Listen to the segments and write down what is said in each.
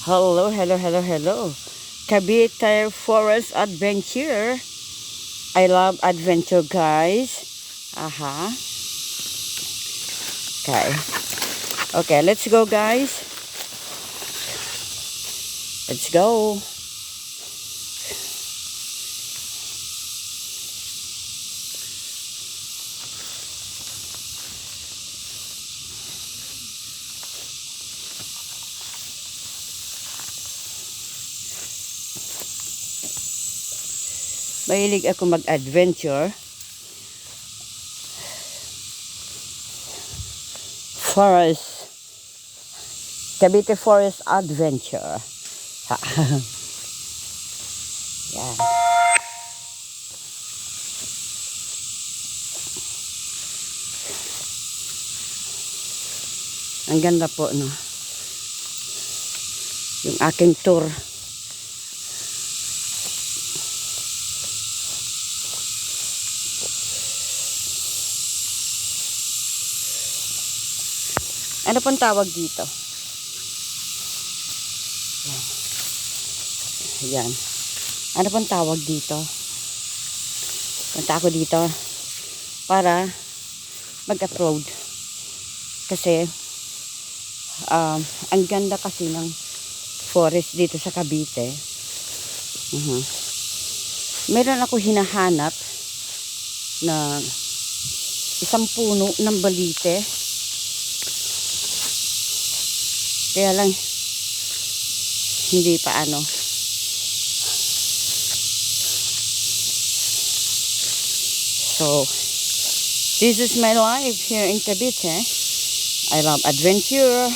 Hello, hello, hello, hello. Cavite Forest Adventure. I love adventure, guys. Aha. Okay. Okay, let's go, guys. Let's go. Mahilig ako mag-adventure. Forest. Cavite Forest Adventure. Ha. Yan. Ang ganda po, no? Yung aking tour. Ano pong tawag dito? Yan. Ano pong tawag dito? Punta ako dito para mag-upload. Kasi ang ganda kasi ng forest dito sa Cavite. Meron ako hinahanap na isang puno ng balite. Kaya lang hindi pa ano. So, this is my life here in Cavite. I love adventure.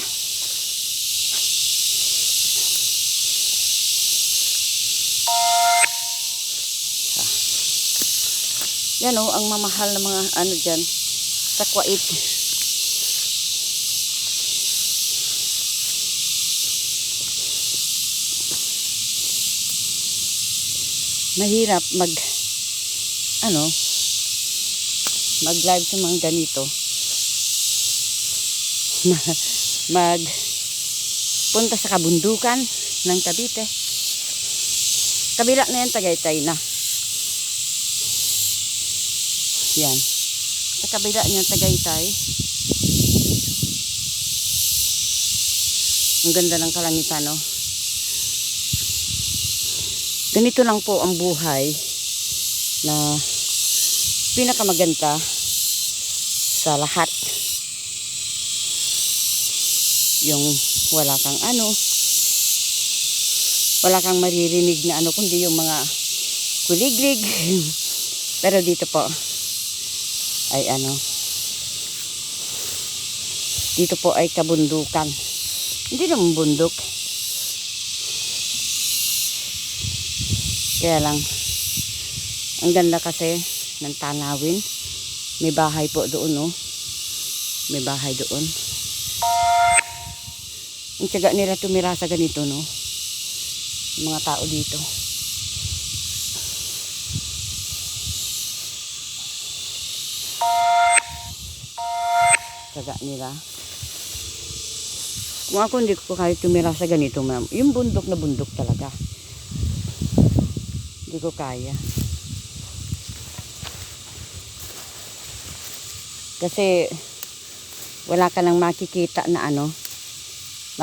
Yan o, ang mamahal na mga ano dyan, sakwait. Mahirap mag-live sa mga ganito. Punta sa kabundukan ng Cavite. Kabila na yan, Tagaytay na. Yan. Sa kabila niyan, Tagaytay. Ang ganda ng kalangitan, no? Ganito lang po ang buhay na pinakamaganda sa lahat. Yung wala kang maririnig na ano, kundi yung mga kuliglig. Pero dito po ay dito po ay kabundukan. Hindi naman bundok. Kaya lang ang ganda kasi ng tanawin. May bahay po doon, no? May bahay doon. Ang tiyaga nila tumira sa ganito, no? Yung mga tao dito. Tiyaga nila. Kung ako hindi ko kaya tumira sa ganito, ma'am. Yung bundok na bundok talaga. Hindi ko kaya. Kasi wala ka nang makikita na na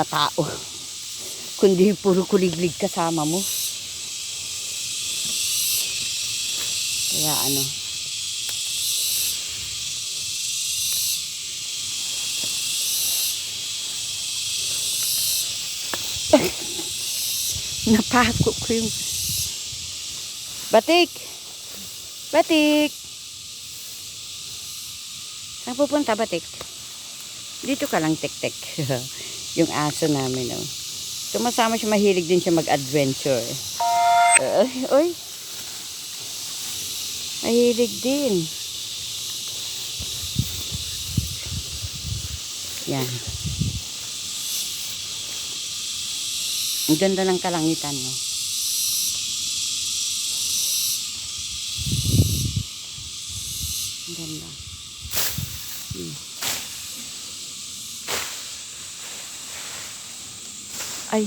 tao. Kundi puro kuliglig kasama mo. Kaya napako ko yung batik. Batik. Saan pupunta, Batik? Dito ka lang, tek-tek. Yung aso namin, no? Sumasama siya, mahilig din siya mag-adventure. Oy. Mahilig din. Yan. Ang ganda ng kalangitan, no? Ang ganda. Ay,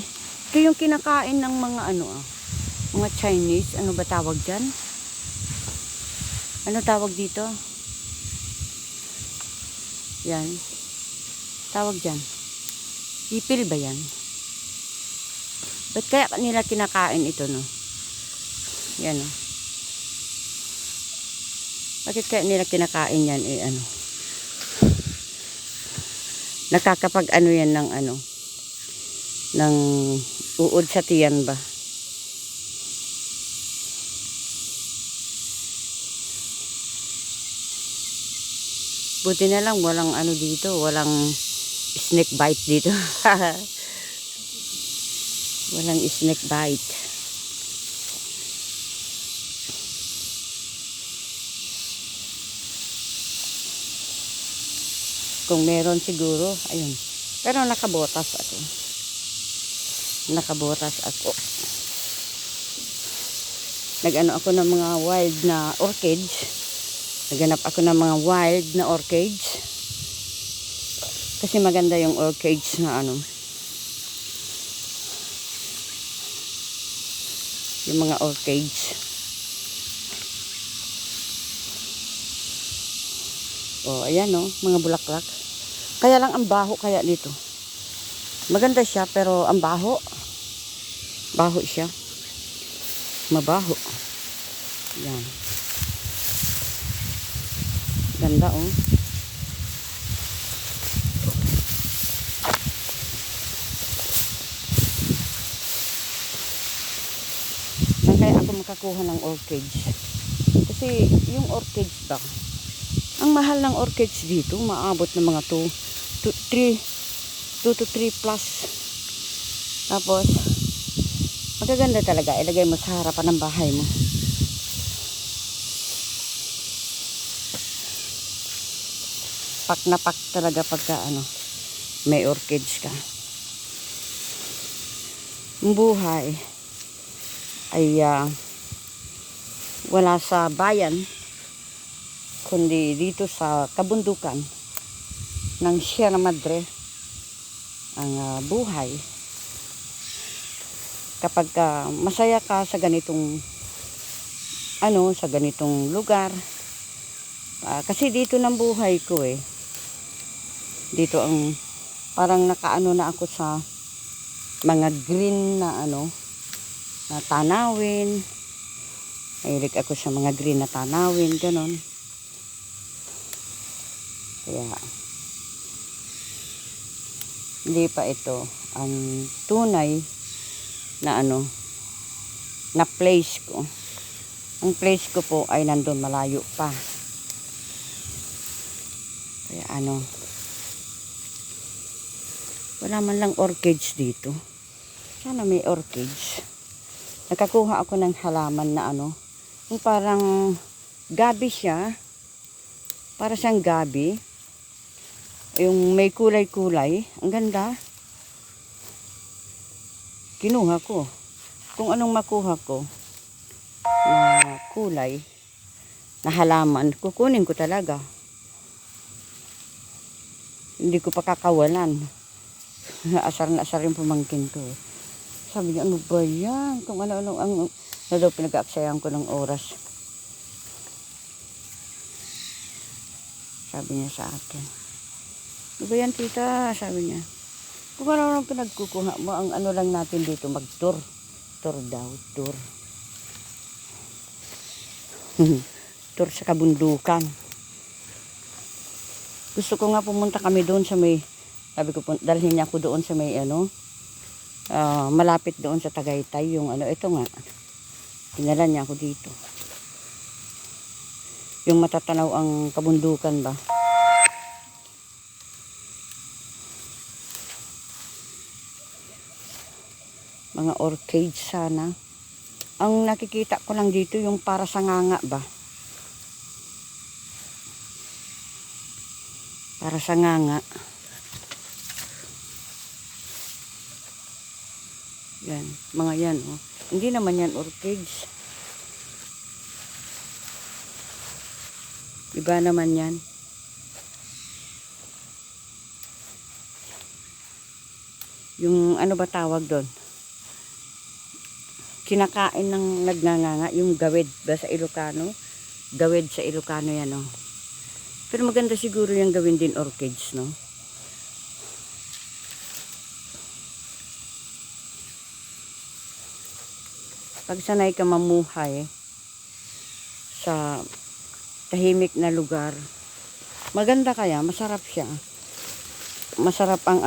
Ito yung kinakain ng mga ano mga Chinese. Ano ba tawag dyan? Ano tawag dito? Yan. Tawag dyan. Ipil ba yan? Ba't kaya nila kinakain ito, no? Yan, no? Bakit kaya nila kinakain yan, ano? Nakakapag ano yan ng ano? Ng uod sa tiyan ba? Buti na lang walang ano dito, walang snake bite dito. Walang snake bite. Kung meron siguro, ayun. Pero nakabotas ako. Nag-ano ako ng mga wild na orchids. Naghanap ako ng mga wild na orchids. Kasi maganda yung orchids na ano. Yung mga orchids. Oh, ayan oh, mga bulaklak. Kaya lang ang baho kaya dito. Maganda siya pero ang baho. Baho siya. Mabaho. Yan. Ganda oh. Saan kaya ako makakuha ng orchids? Kasi yung orchids ba, ang mahal ng orchids dito, maabot ng mga 2 to 3 plus. Tapos, magaganda talaga. Ilagay mo sa harapan ng bahay mo. Pak na pak talaga pagka ano, may orchids ka. Ang buhay ay wala sa bayan, kundi dito sa kabundukan ng Sierra Madre. Ang buhay kapag masaya ka sa ganitong ano, sa ganitong lugar, kasi dito ng buhay ko dito ang parang nakaano na ako sa mga green na ano, na tanawin. Mahilig ako sa mga green na tanawin, ganon. Kaya hindi pa ito ang tunay na ano, na place ko. Ang place ko po ay nandun malayo pa. Kaya ano, wala man lang orchids dito. Sana may orchids. Nakakuha ako ng halaman na ano, yung parang gabi siya. Para siyang gabi. Yung may kulay-kulay. Ang ganda. Kinuha ko. Kung anong makuha ko na kulay, na halaman, kukunin ko talaga. Hindi ko pa kakawalan. Asar na asar yung pamangkin ko. Sabi niya, ano ba yan? Kung ano-ano ang daw pinag-aaksayan ko ng oras. Sabi niya sa akin, ano ba yan tita? Sabi niya, kung ano pinagkukuha mo, ang ano lang natin dito, mag-tour. Tour daw, tour. Tour sa kabundukan. Gusto ko nga pumunta kami doon sa may, sabi ko, dalhin niya ako doon sa may ano, malapit doon sa Tagaytay, yung ano, ito nga. Dinala niya ako dito. Yung matatanaw ang kabundukan ba. Mga orchids sana. Ang nakikita ko lang dito yung para sa nganga ba. Para sa nganga. Yan, mga yan oh. Hindi naman yan orchids. Iba naman yan. Yung ano ba tawag doon? kinakain ng nagnanganga, yung gawid ba sa Ilocano? Gawid sa Ilocano yan, no? Pero maganda siguro yung gawin din orchids, no? Pag sanay ka mamuhay sa tahimik na lugar, maganda kaya, masarap siya. Masarap ang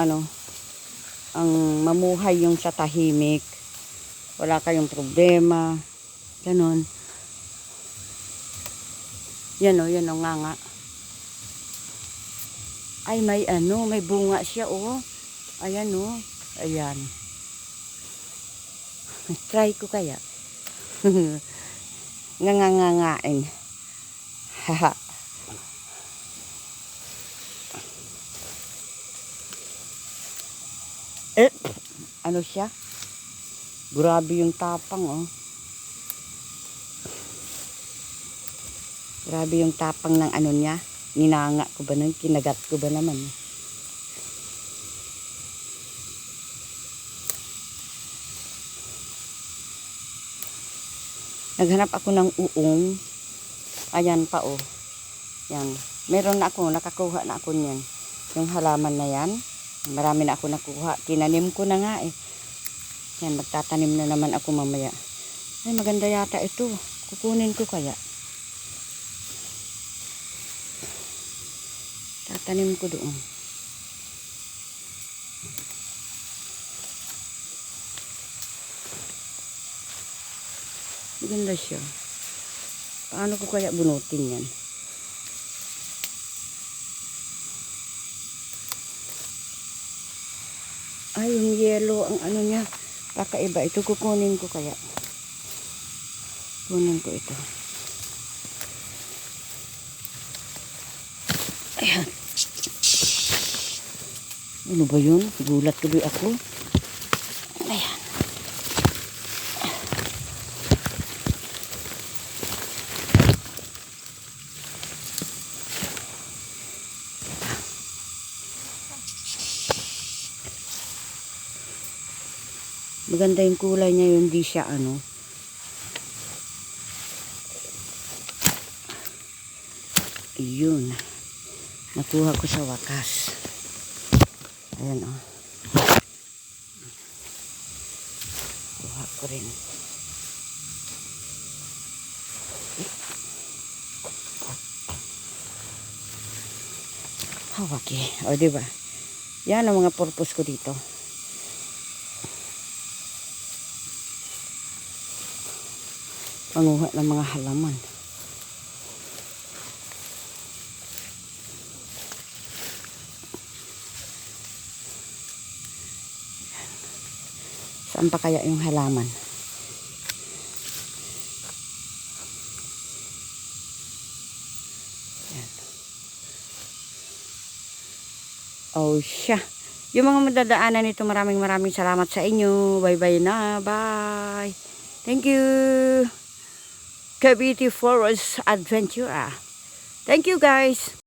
ang mamuhay yung sa tahimik. Wala kayong problema. Ganon. Yan o, nga nga. Ay, may may bunga siya o. Ayan o. Ayan. Try ko kaya. Ngangangangain. Haha. Ano siya? Grabe yung tapang, oh. Grabe yung tapang ng niya. Ninanga ko ba nun? Kinagat ko ba naman? Naghanap ako ng uong. Ayan pa, oh. Yan. Meron na ako. Nakakuha na ako niyan. Yung halaman na yan. Marami na ako nakuha. Tinanim ko na nga, eh. Yan, magtatanim na naman ako mamaya. Ay, maganda yata ito. Kukunin ko kaya. Tatanim ko doon. Maganda siya. Paano ko kaya bunutin yan? Ay, yung yellow, ang niya. Kakaiba. Ito kukunin ko kaya. Kunin ko ito. Ayan. Ano ba yun? Gulat tuloy ako. Ayan. Maganda yung kulay niya, yung di siya Ayun. Nakuha ko sa wakas. Ayan, oh. Kuha ko rin. Hawak eh. O, diba? Yan ang mga purpose ko dito. Panguha ng mga halaman. Saan pa kaya yung halaman? Yan. Oh, siya. Yung mga madadaanan nito, maraming salamat sa inyo. Bye-bye na. Bye. Thank you. Cavite Forest Adventure. Thank you, guys.